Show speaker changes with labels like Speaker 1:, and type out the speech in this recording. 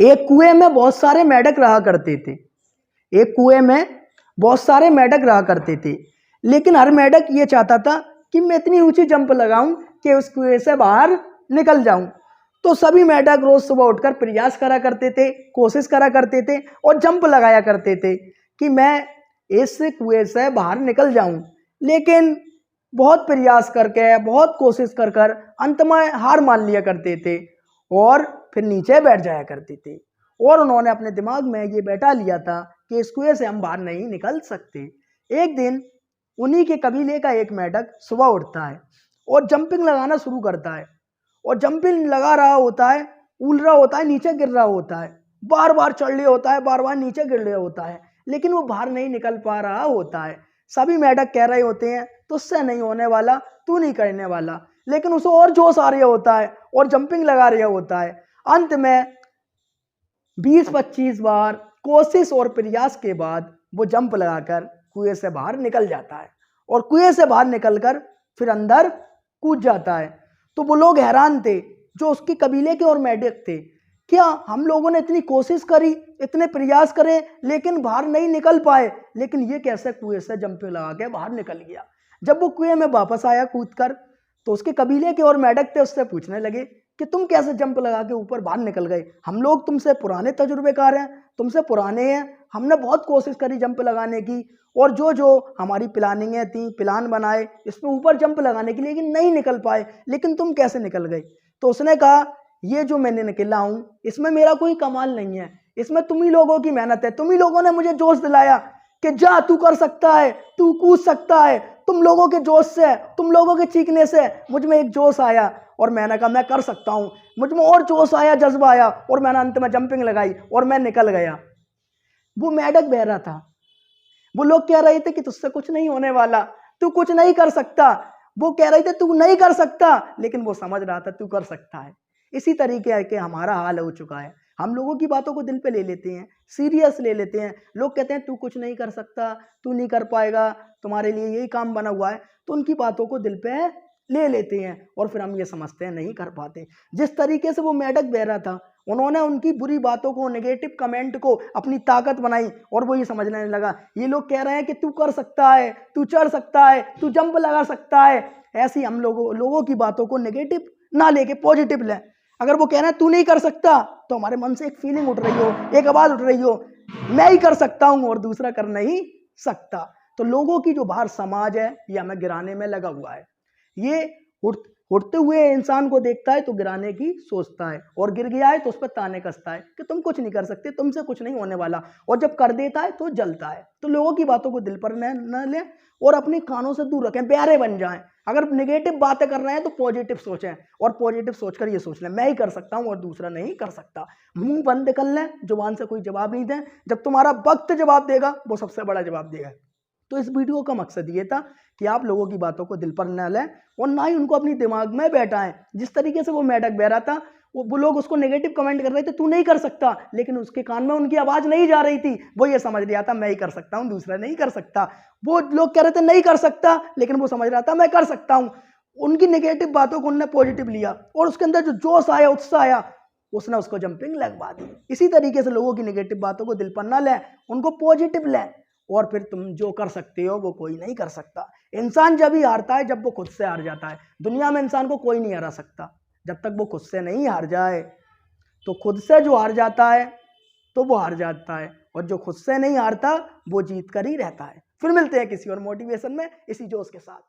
Speaker 1: एक कुएं में बहुत सारे मेंढक रहा करते थे। एक कुएं में बहुत सारे मेंढक रहा करते थे, लेकिन हर मेंढक ये चाहता था कि मैं इतनी ऊंची जंप लगाऊं कि उस कुएं से बाहर निकल जाऊं। तो सभी मेंढक रोज सुबह उठकर प्रयास करा करते थे, कोशिश करा करते थे और जंप लगाया करते थे कि मैं इस कुएं से बाहर निकल जाऊं। लेकिन बहुत प्रयास करके, बहुत कोशिश कर कर अंत में हार मान लिया करते थे और फिर नीचे बैठ जाया करते थे। और उन्होंने अपने दिमाग में ये बैठा लिया था कि इस कुएं से हम बाहर नहीं निकल सकते। एक दिन उन्हीं के कबीले का एक मेंढक सुबह उठता है और जंपिंग लगाना शुरू करता है। और जंपिंग लगा रहा होता है, उल रहा होता है, नीचे गिर रहा होता है, बार बार चढ़ लिया होता है, बार बार नीचे गिर रहा होता है, लेकिन वो बाहर नहीं निकल पा रहा होता है। सभी मेंढक कह रहे होते हैं तुझसे नहीं होने वाला, तू नहीं करने वाला, लेकिन उसे और जोश आ रहा होता है और जंपिंग लगा रहा होता है। अंत में 20-25 बार कोशिश और प्रयास के बाद वो जंप लगाकर कुएं से बाहर निकल जाता है और कुएं से बाहर निकलकर फिर अंदर कूद जाता है। तो वो लोग हैरान थे जो उसके कबीले के और मेंढक थे, क्या हम लोगों ने इतनी कोशिश करी, इतने प्रयास करे, लेकिन बाहर नहीं निकल पाए, लेकिन ये कैसे कुएं से जंपिंग लगा के बाहर निकल गया। जब वो कुएं में वापस आया कूदकर, तो उसके कबीले के और मेंढक थे उससे पूछने लगे कि तुम कैसे जंप लगा के ऊपर बाहर निकल गए, हम लोग तुमसे पुराने तजुर्बेकार हैं, तुमसे पुराने हैं, हमने बहुत कोशिश करी जंप लगाने की और जो जो हमारी प्लानिंगें थी, प्लान बनाए इस पे ऊपर जंप लगाने के लिए, लेकिन नहीं निकल पाए, लेकिन तुम कैसे निकल गए। तो उसने कहा ये जो मैंने निकला हूं इसमें मेरा कोई कमाल नहीं है, इसमें तुम ही लोगों की मेहनत है, तुम ही लोगों ने मुझे जोश दिलाया कि जा तू कर सकता है, तू कूद सकता है। तुम लोगों के जोश से, तुम लोगों के चीखने से मुझ में एक जोश आया और मैंने कहा मैं कर सकता हूं, मुझ में और जोश आया, जज्बा आया और मैंने अंत में जंपिंग लगाई और मैं निकल गया। वो मेंढक बह रहा था। वो लोग कह रहे थे कि तुझसे कुछ नहीं होने वाला, तू कुछ नहीं कर सकता। वो कह रहे थे तू नहीं कर सकता, लेकिन वो समझ रहा था तू कर सकता है। इसी तरीके के हमारा हाल हो चुका है। हम लोगों की बातों को दिल पे ले लेते हैं, सीरियस ले लेते हैं। लोग कहते हैं तू कुछ नहीं कर सकता, तू नहीं कर पाएगा, तुम्हारे लिए यही काम बना हुआ है, तो उनकी बातों को दिल पे ले लेते हैं और फिर हम ये समझते हैं नहीं कर पाते। जिस तरीके से वो मेंढक बह रहा था, उन्होंने उनकी बुरी बातों को, नेगेटिव कमेंट को अपनी ताकत बनाई और वो ये समझने लगा ये लोग कह रहे हैं कि तू कर सकता है, तू चढ़ सकता है, तू जंप लगा सकता है। ऐसी हम लोगों की बातों को नेगेटिव ना लेके पॉजिटिव लें। अगर वो कह रहे हैं तू नहीं कर सकता, तो हमारे मन से एक फीलिंग उठ रही हो, एक आवाज उठ रही हो, मैं ही कर सकता हूं और दूसरा कर नहीं सकता। तो लोगों की जो बाहर समाज है ये हमें गिराने में लगा हुआ है। ये उठते हुए इंसान को देखता है तो गिराने की सोचता है, और गिर गया है तो उस पर ताने कसता है कि तुम कुछ नहीं कर सकते, तुमसे कुछ नहीं होने वाला, और जब कर देता है तो जलता है। तो लोगों की बातों को दिल पर न लें और अपने कानों से दूर रखें, प्यारे बन जाएं। अगर नेगेटिव बातें कर रहे हैं तो पॉजिटिव सोचें और पॉजिटिव सोचकर ये सोच लें मैं ही कर सकता हूं और दूसरा नहीं कर सकता। मुंह बंद कर लें, जुबान से कोई जवाब नहीं दें। जब तुम्हारा वक्त जवाब देगा वो सबसे बड़ा जवाब देगा। तो इस वीडियो का मकसद ये था कि आप लोगों की बातों को दिल पर न लें और ना ही उनको अपनी दिमाग में बैठाएं। जिस तरीके से वो मेंढक बह रहा था, वो लोग उसको नेगेटिव कमेंट कर रहे थे तू नहीं कर सकता, लेकिन उसके कान में उनकी आवाज नहीं जा रही थी। वो ये समझ रहा था मैं ही कर सकता हूं, दूसरा नहीं कर सकता। वो लोग कह रहे थे नहीं कर सकता, लेकिन वो समझ रहा था मैं कर सकता हूं। उनकी नेगेटिव बातों को उन्होंने पॉजिटिव लिया और उसके अंदर जो जोश आया, उत्साह आया, उसने उसको जंपिंग लगवा दी। इसी तरीके से लोगों की नेगेटिव बातों को दिल पर ना लें, उनको पॉजिटिव लें और फिर तुम जो कर सकते हो वो कोई नहीं कर सकता। इंसान जब ही हारता है जब वो खुद से हार जाता है। दुनिया में इंसान को कोई नहीं हरा सकता जब तक वो खुद से नहीं हार जाए। तो खुद से जो हार जाता है तो वो हार जाता है, और जो खुद से नहीं हारता वो जीत कर ही रहता है। फिर मिलते हैं किसी और मोटिवेशन में इसी जोश के साथ।